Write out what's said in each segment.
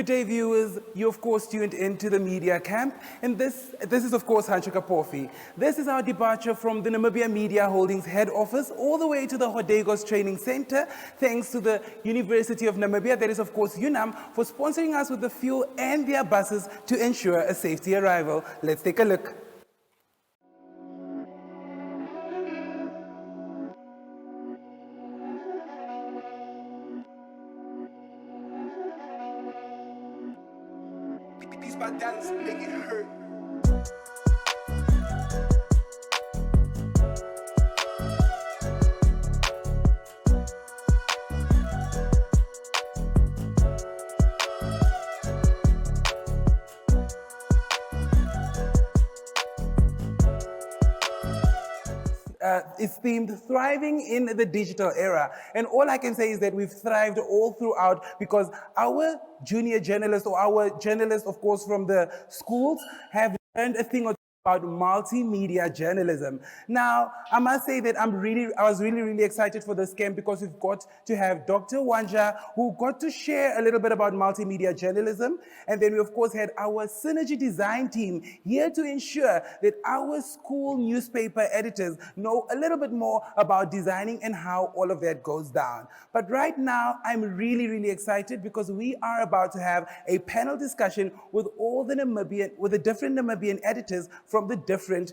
Good day, viewers. You, of course, tuned into the media camp, and this is, of course, Hancho Kapofi. This is our departure from the Namibia Media Holdings head office all the way to the Hodegos Training Center, thanks to the University of Namibia, that is, of course, UNAM, for sponsoring us with the fuel and their buses to ensure a safety arrival. Let's take a look. These bad dance make it hurt. It's themed Thriving in the Digital Era. And all I can say is that we've thrived all throughout because our junior journalists, or our journalists, of course, from the schools, have learned a thing or two about multimedia journalism. Now, I must say that I was really excited for this camp because we've got to have Dr. Wanja, who got to share a little bit about multimedia journalism. And then we, of course, had our Synergy Design team here to ensure that our school newspaper editors know a little bit more about designing and how all of that goes down. But right now, I'm really excited because we are about to have a panel discussion with all the different Namibian editors from the different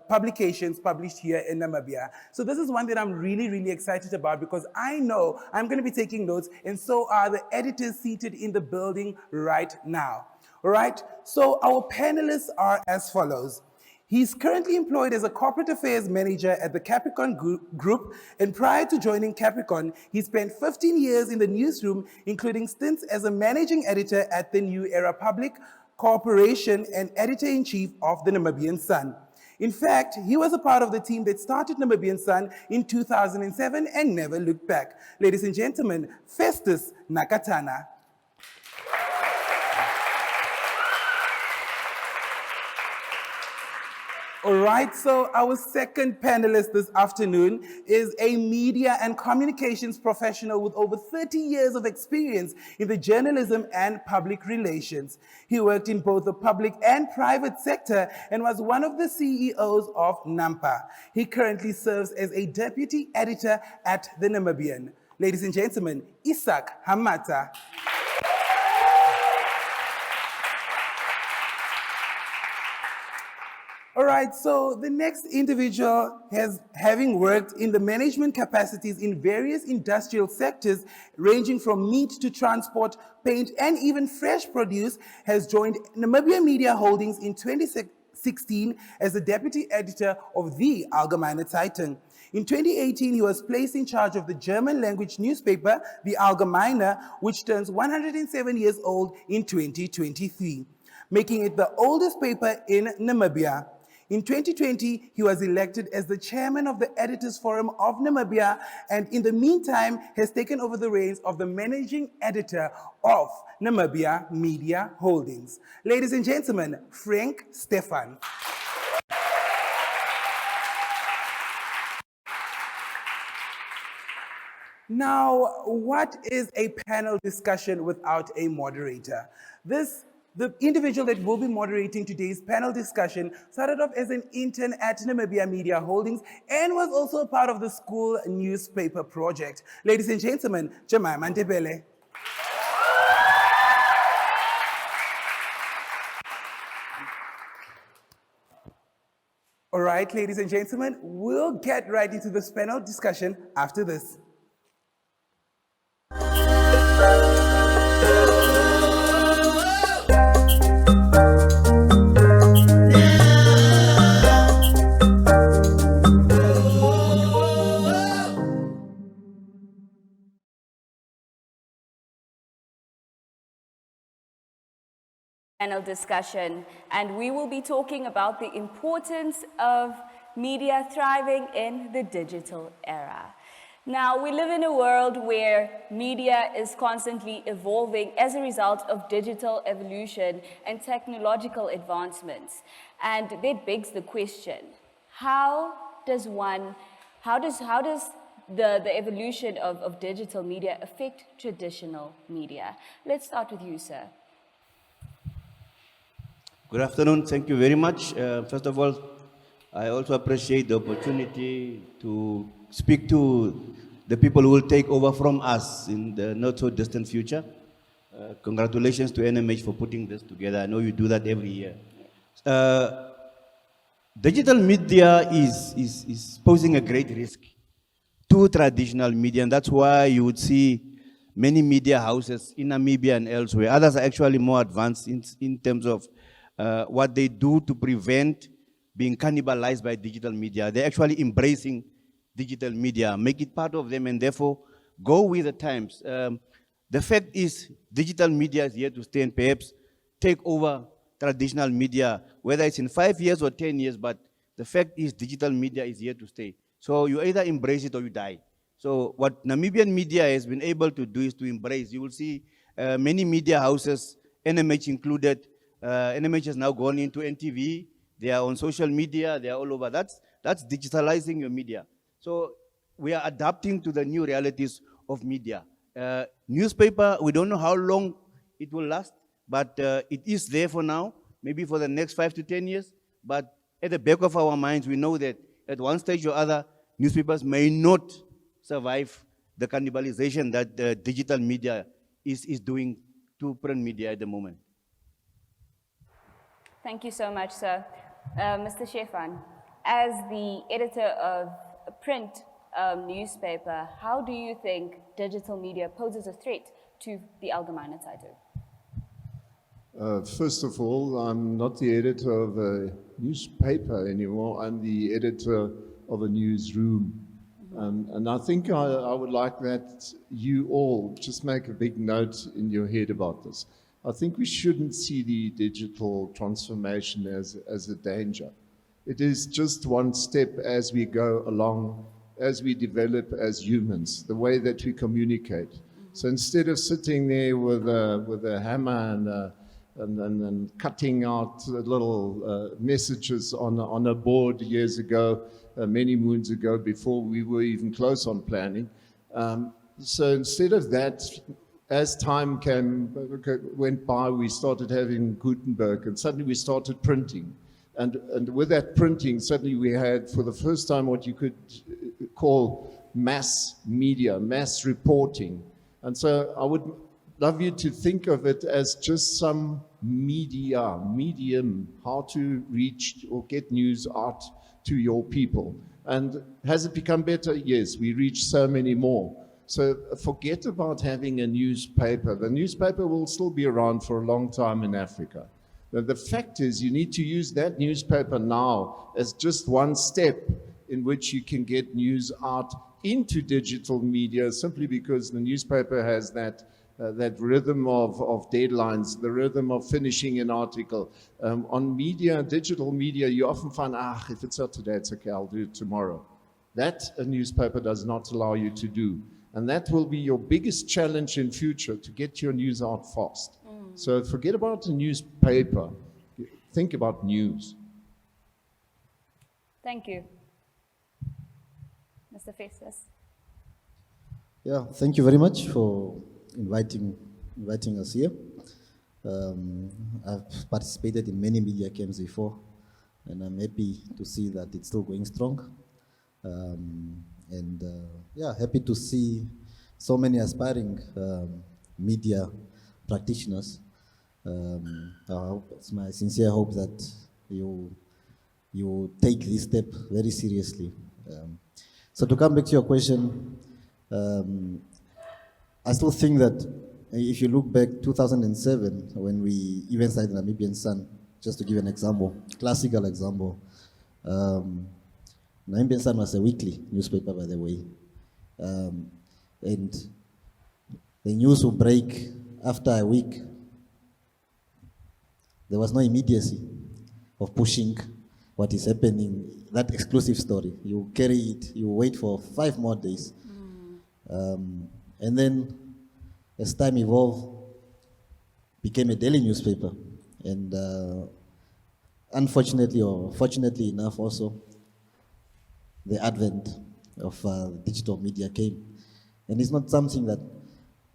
publications published here in Namibia. So this is one that I'm really excited about because I know I'm going to be taking notes, and so are the editors seated in the building right now. All right, so our panelists are as follows. He's currently employed as a corporate affairs manager at the Capricorn Group, and prior to joining Capricorn, he spent 15 years in the newsroom, including stints as a managing editor at the New Era Public Corporation and editor-in-chief of the Namibian Sun. In fact, he was a part of the team that started Namibian Sun in 2007 and never looked back. Ladies and gentlemen, Festus Nakatana. All right, so our second panelist this afternoon is a media and communications professional with over 30 years of experience in the journalism and public relations. He worked in both the public and private sector and was one of the CEOs of NAMPA. He currently serves as a deputy editor at the Namibian. Ladies and gentlemen, Isack Hamata. All right, so the next individual having worked in the management capacities in various industrial sectors, ranging from meat to transport, paint, and even fresh produce, has joined Namibia Media Holdings in 2016 as the deputy editor of the Allgemeine Zeitung. In 2018, he was placed in charge of the German language newspaper, the Allgemeine, which turns 107 years old in 2023, making it the oldest paper in Namibia. In 2020, he was elected as the chairman of the Editors Forum of Namibia, and in the meantime has taken over the reins of the managing editor of Namibia Media Holdings. Ladies and gentlemen, Frank Steffan. Now, what is a panel discussion without a moderator? The individual that will be moderating today's panel discussion started off as an intern at Namibia Media Holdings and was also a part of the school newspaper project. Ladies and gentlemen, Jemimah Ndebele. All right, ladies and gentlemen, we'll get right into this panel discussion after this. Panel discussion, and we will be talking about the importance of media thriving in the digital era. Now, we live in a world where media is constantly evolving as a result of digital evolution and technological advancements. And that begs the question, how does the evolution of digital media affect traditional media? Let's start with you, sir. Good afternoon. Thank you very much. First of all, I also appreciate the opportunity to speak to the people who will take over from us in the not so distant future. Congratulations to NMH for putting this together. I know you do that every year. Digital media is posing a great risk to traditional media, and that's why you would see many media houses in Namibia and elsewhere. Others are actually more advanced in terms of what they do to prevent being cannibalized by digital media. They're actually embracing digital media, make it part of them, and therefore go with the times. The fact is, digital media is here to stay and perhaps take over traditional media, whether it's in 5 years or 10 years, but the fact is digital media is here to stay. So you either embrace it or you die. So what Namibian media has been able to do is to embrace. You will see many media houses, NMH included. NMH has now gone into NTV. They are on social media. They are all over. That's digitalizing your media. So we are adapting to the new realities of media. Newspaper, we don't know how long it will last, but it is there for now, maybe for the next 5 to 10 years. But at the back of our minds, we know that at one stage or other, newspapers may not survive the cannibalization that digital media is doing to print media at the moment. Thank you so much, sir. Mr. Steffan, as the editor of a print newspaper, how do you think digital media poses a threat to the Allgemeine Zeitung? First of all, I'm not the editor of a newspaper anymore. I'm the editor of a newsroom. And I think I would like that you all just make a big note in your head about this. I think we shouldn't see the digital transformation as a danger. It is just one step as we go along, as we develop as humans, the way that we communicate. So instead of sitting there with a hammer and cutting out little messages on a board years ago, many moons ago, before we were even close on planning. So instead of that, as time went by, we started having Gutenberg, and suddenly we started printing. And with that printing, suddenly we had, for the first time, what you could call mass media, mass reporting. And so I would love you to think of it as just some medium, how to reach or get news out to your people. And has it become better? Yes, we reach so many more. So forget about having a newspaper. The newspaper will still be around for a long time in Africa. The fact is, you need to use that newspaper now as just one step in which you can get news out into digital media, simply because the newspaper has that rhythm of deadlines, the rhythm of finishing an article. On media, digital media, you often find, if it's not today, it's okay, I'll do it tomorrow. That a newspaper does not allow you to do. And that will be your biggest challenge in future, to get your news out fast. So forget about the newspaper. Think about news. Thank you. Mr. Festus. Yeah, thank you very much for inviting us here. I've participated in many media camps before, and I'm happy to see that it's still going strong. Happy to see so many aspiring media practitioners. It's my sincere hope that you take this step very seriously. So to come back to your question, I still think that if you look back 2007, when we even started Namibian Sun, just to give an example, classical example, Namibian Sun was a weekly newspaper, by the way. And the news would break after a week. There was no immediacy of pushing what is happening, that exclusive story. You carry it, you wait for 5 more days. And then, as time evolved, became a daily newspaper. And unfortunately, or fortunately enough also, the advent digital media came. And it's not something that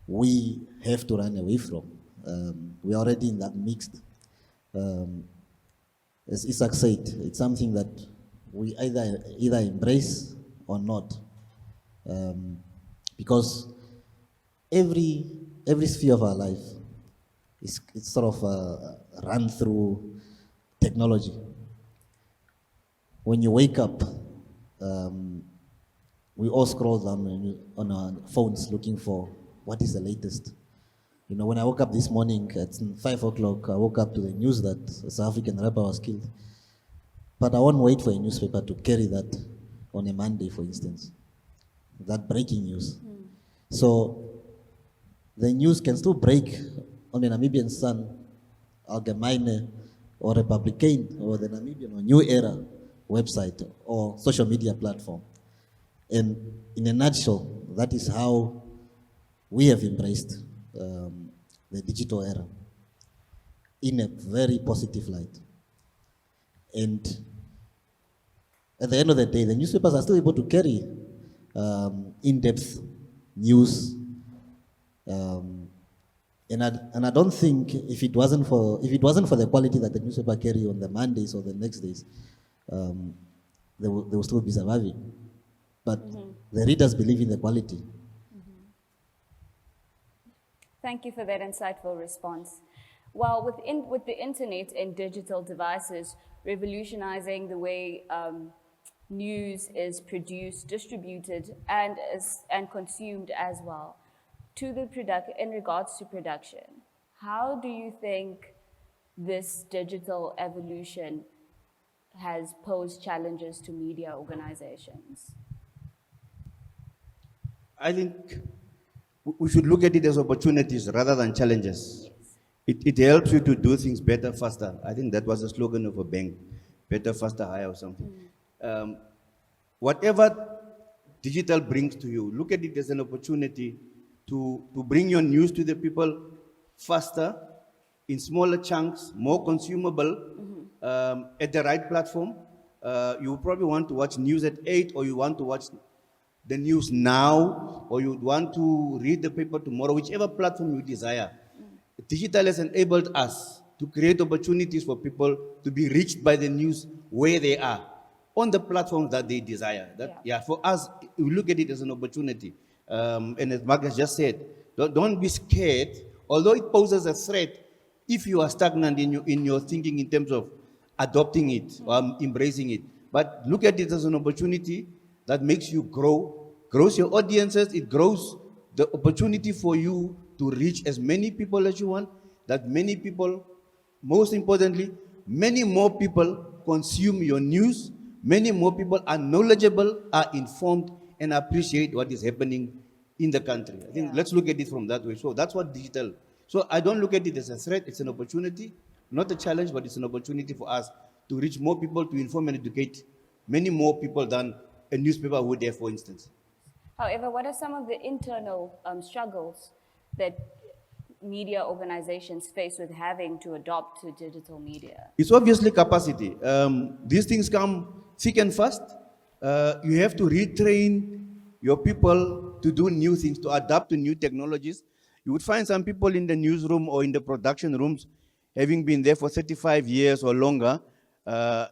we have to run away from. We're already in that mixed. As Isack said, it's something that we either embrace or not. Because every sphere of our life is it's sort of run through technology. When you wake up, we all scroll down on our phones looking for what is the latest. You know, when I woke up this morning at 5 o'clock, I woke up to the news that a South African rapper was killed. But I won't wait for a newspaper to carry that on a Monday, for instance. That breaking news. So the news can still break on the Namibian Sun, Algemeine, or Republican, or the Namibian or New Era website or social media platform. And in a nutshell, that is how we have embraced the digital era in a very positive light. And at the end of the day, the newspapers are still able to carry in-depth news. And I don't think if it wasn't for the quality that the newspaper carry on the Mondays or the next days, they will still be surviving. But the readers believe in the quality. Thank you for that insightful response. Well, with the internet and digital devices revolutionizing the way news is produced, distributed, and consumed as well, in regards to production, how do you think this digital evolution has posed challenges to media organizations? I think we should look at it as opportunities rather than challenges. Yes. It helps you to do things better, faster. I think that was the slogan of a bank, better, faster, higher or something. Whatever digital brings to you, look at it as an opportunity to bring your news to the people faster, in smaller chunks, more consumable, at the right platform. You probably want to watch news at 8, or you want to watch the news now, or you want to read the paper tomorrow, whichever platform you desire. Digital has enabled us to create opportunities for people to be reached by the news where they are, on the platforms that they desire. For us, we look at it as an opportunity. And as Marcus just said, don't be scared, although it poses a threat if you are stagnant in your thinking in terms of adopting it or embracing it. But look at it as an opportunity that makes you grows your audiences, it grows the opportunity for you to reach as many people as you want, that many people, most importantly, many more people consume your news, many more people are knowledgeable, are informed, and appreciate what is happening in the country. I think let's look at it from that way. So that's what digital. So I don't look at it as a threat, it's an opportunity, not a challenge, but it's an opportunity for us to reach more people, to inform and educate many more people than a newspaper would have, for instance. However, what are some of the internal struggles that media organizations face with having to adopt to digital media? It's obviously capacity. These things come thick and fast. You have to retrain your people to do new things, to adapt to new technologies. You would find some people in the newsroom or in the production rooms, having been there for 35 years or longer,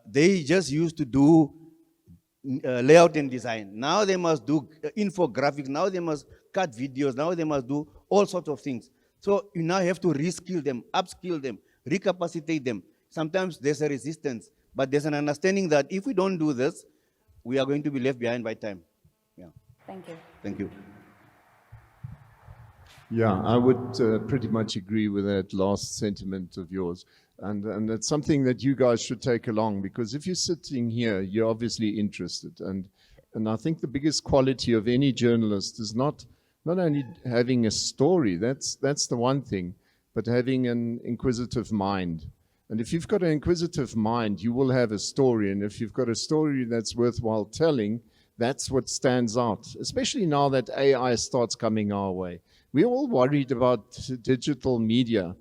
they just used to do layout and design. Now they must do infographics, now they must cut videos, now they must do all sorts of things. So you now have to reskill them, upskill them, recapacitate them. Sometimes there's a resistance, but there's an understanding that if we don't do this, we are going to be left behind by time. Yeah. Thank you. Thank you. Yeah, I would pretty much agree with that last sentiment of yours. And it's something that you guys should take along, because if you're sitting here, you're obviously interested. And I think the biggest quality of any journalist is not only having a story, that's the one thing, but having an inquisitive mind. And if you've got an inquisitive mind, you will have a story. And if you've got a story that's worthwhile telling, that's what stands out, especially now that AI starts coming our way. We're all worried about digital media.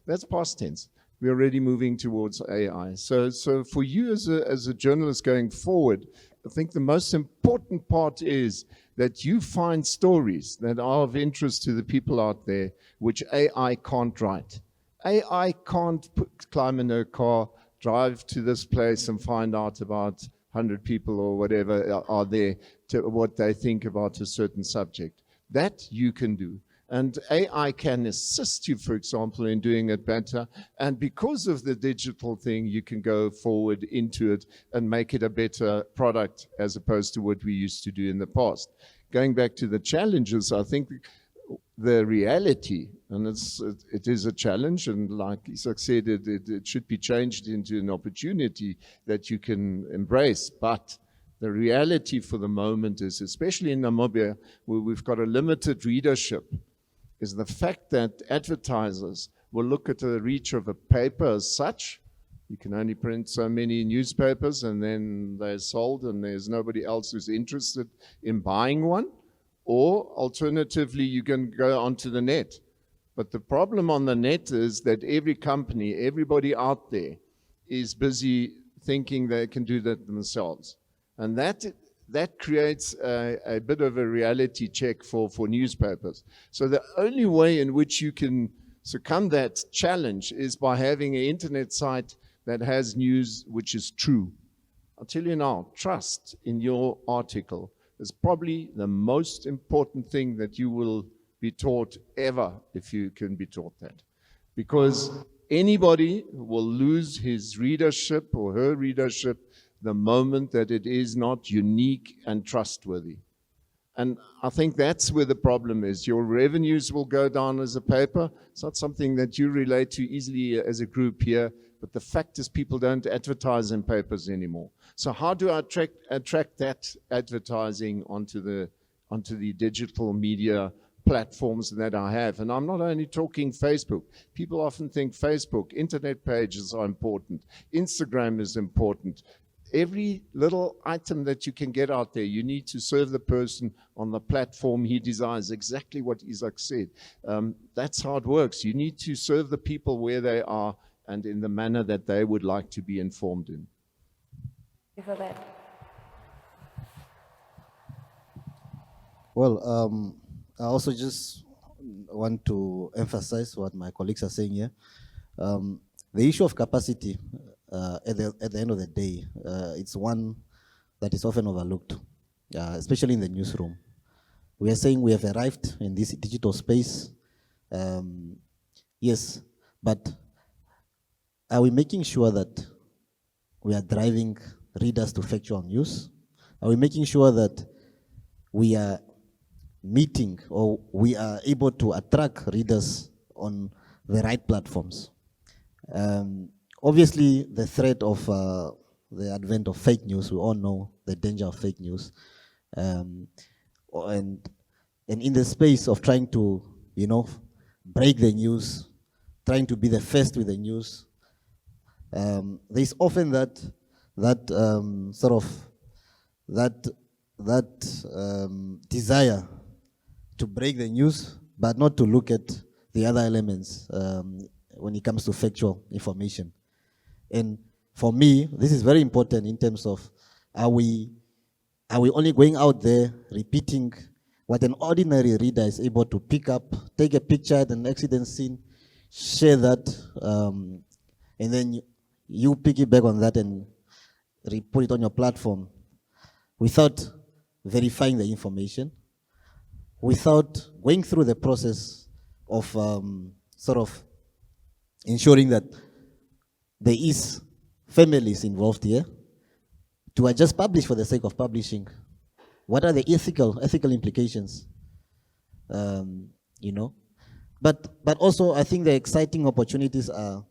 That's past tense. We're already moving towards AI. So for you as a journalist going forward, I think the most important part is that you find stories that are of interest to the people out there, which AI can't write. AI can't climb in a car, drive to this place and find out about 100 people or whatever are there, to what they think about a certain subject. That you can do. And AI can assist you, for example, in doing it better. And because of the digital thing, you can go forward into it and make it a better product as opposed to what we used to do in the past. Going back to the challenges, I think the reality, and it is a challenge, and like Isack said, it should be changed into an opportunity that you can embrace. But the reality for the moment is, especially in Namibia, where we've got a limited readership, is the fact that advertisers will look at the reach of a paper as such. You can only print so many newspapers and then they're sold and there's nobody else who's interested in buying one. Or alternatively, you can go onto the net. But the problem on the net is that every company, everybody out there is busy thinking they can do that themselves. And that creates a bit of a reality check for newspapers. So the only way in which you can succumb that challenge is by having an internet site that has news which is true. I'll tell you now, trust in your article is probably the most important thing that you will be taught ever, if you can be taught that. Because anybody will lose his readership or her readership the moment that it is not unique and trustworthy. And I think that's where the problem is. Your revenues will go down as a paper. It's not something that you relate to easily as a group here, but the fact is people don't advertise in papers anymore. So how do I attract that advertising onto the digital media platforms that I have? And I'm not only talking Facebook. People often think Facebook, internet pages are important. Instagram is important. Every little item that you can get out there, you need to serve the person on the platform he desires, exactly what Isack said. That's how it works. You need to serve the people where they are and in the manner that they would like to be informed in. For that. Well, I also just want to emphasize what my colleagues are saying here. The issue of capacity, at the end of the day, it's one that is often overlooked, especially in the newsroom. We are saying we have arrived in this digital space. Yes, but are we making sure that we are driving readers to factual news? Are we making sure that we are meeting or we are able to attract readers on the right platforms? Obviously, the threat of the advent of fake news, we all know the danger of fake news. And in the space of trying to, break the news, trying to be the first with the news, there's often that desire to break the news, but not to look at the other elements when it comes to factual information. And for me, this is very important in terms of, are we only going out there repeating what an ordinary reader is able to pick up, take a picture at an accident scene, share that, and then you piggyback on that and put it on your platform without verifying the information, without going through the process of ensuring that there is families involved here. Do I just publish for the sake of publishing? What are the ethical implications? But also I think the exciting opportunities are,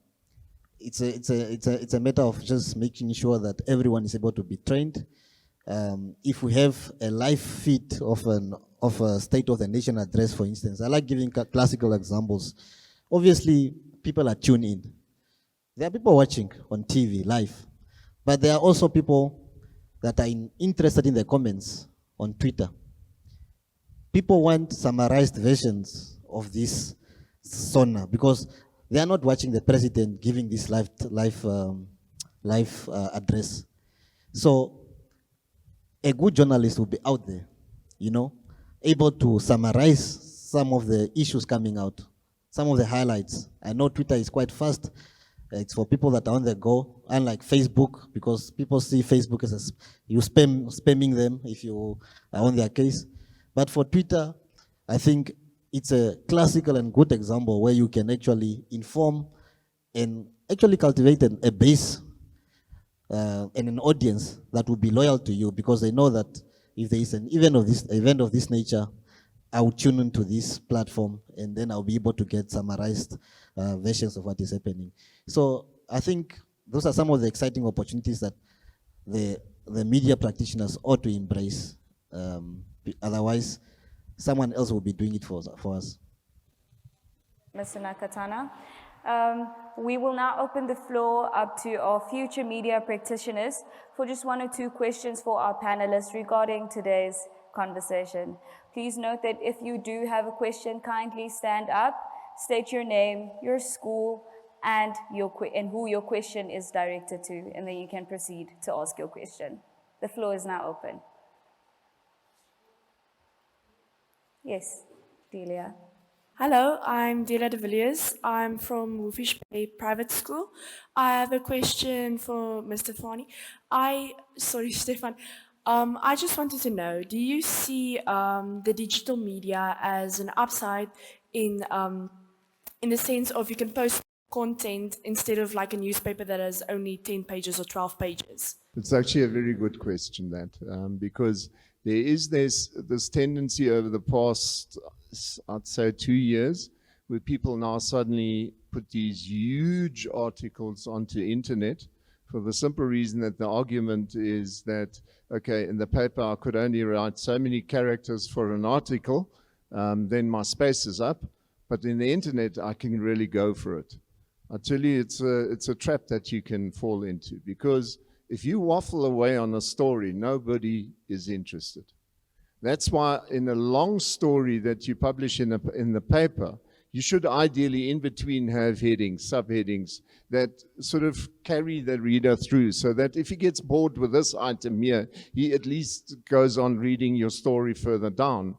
it's a matter of just making sure that everyone is able to be trained. If we have a live feed of a State of the Nation address, for instance, I like giving classical examples. Obviously, people are tuned in. There are people watching on TV live, but there are also people that are interested in the comments on Twitter. People want summarized versions of this sona because they are not watching the president giving this live address. So a good journalist will be out there, able to summarize some of the issues coming out, some of the highlights. I know Twitter is quite fast. It's for people that are on the go, unlike Facebook, because people see Facebook as you spamming them if you are on their case. But for Twitter, I think it's a classical and good example where you can actually inform and actually cultivate a base and an audience that will be loyal to you, because they know that if there is an event of this nature, I will tune into this platform and then I'll be able to get summarized versions of what is happening. So I think those are some of the exciting opportunities that the media practitioners ought to embrace. Otherwise, someone else will be doing it for us. Mr. Nakatana. We will now open the floor up to our future media practitioners for just 1 or 2 questions for our panelists regarding today's conversation. Please note that if you do have a question, kindly stand up, state your name, your school, and who your question is directed to, and then you can proceed to ask your question. The floor is now open. Yes, Delia. Hello, I'm Delia de Villiers. I'm from Wolfish Bay Private School. I have a question for Mr. Fani. Stefan. I just wanted to know, do you see the digital media as an upside in the sense of you can post content instead of like a newspaper that has only 10 pages or 12 pages? It's actually a very good question, because there is this tendency over the past, I'd say, 2 years, where people now suddenly put these huge articles onto the internet for the simple reason that the argument is that, okay, in the paper I could only write so many characters for an article, then my space is up, but in the internet I can really go for it. I tell you, it's a trap that you can fall into, because if you waffle away on a story, nobody is interested. That's why in a long story that you publish in the paper, you should ideally in between have headings, subheadings that sort of carry the reader through, so that if he gets bored with this item here, he at least goes on reading your story further down.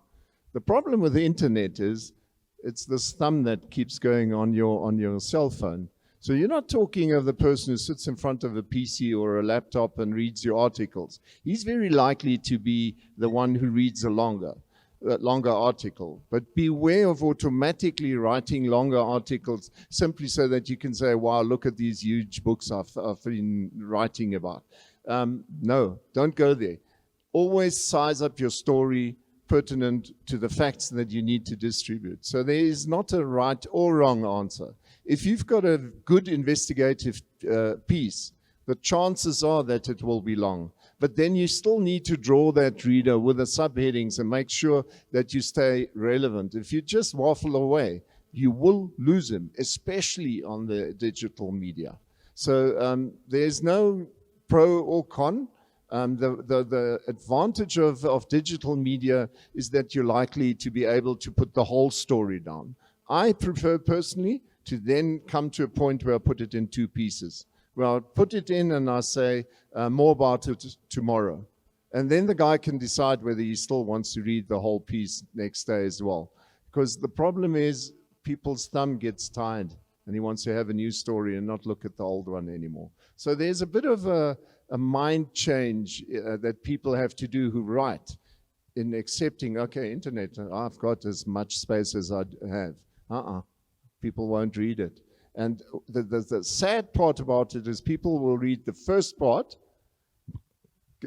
The problem with the internet is it's this thumb that keeps going on your cell phone. So you're not talking of the person who sits in front of a PC or a laptop and reads your articles. He's very likely to be the one who reads a longer article. But beware of automatically writing longer articles simply so that you can say, wow, look at these huge books I've been writing about. No, don't go there. Always size up your story pertinent to the facts that you need to distribute. So there is not a right or wrong answer. If you've got a good investigative piece, the chances are that it will be long. But then you still need to draw that reader with the subheadings and make sure that you stay relevant. If you just waffle away, you will lose him, especially on the digital media. So there's no pro or con. The advantage of digital media is that you're likely to be able to put the whole story down. I prefer personally to then come to a point where I put it in 2 pieces. Well, I'll put it in and I say more about it tomorrow. And then the guy can decide whether he still wants to read the whole piece next day as well. Because the problem is people's thumb gets tired and he wants to have a new story and not look at the old one anymore. So there's a bit of a mind change that people have to do who write in accepting, okay, internet, I've got as much space as I have. People won't read it. And the sad part about it is people will read the first part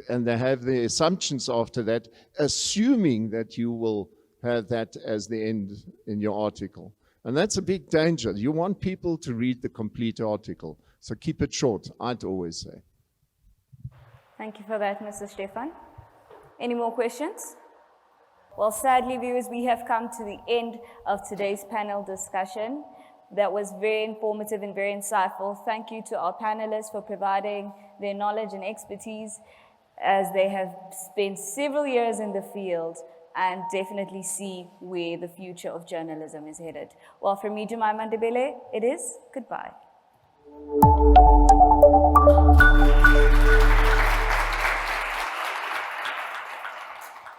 and they have the assumptions after that, assuming that you will have that as the end in your article. And that's a big danger. You want people to read the complete article. So keep it short, I'd always say. Thank you for that, Mr. Steffan. Any more questions? Well, sadly, viewers, we have come to the end of today's panel discussion. That was very informative and very insightful. Thank you to our panelists for providing their knowledge and expertise, as they have spent several years in the field and definitely see where the future of journalism is headed. Well, from me, Jemimah Ndebele, it is goodbye.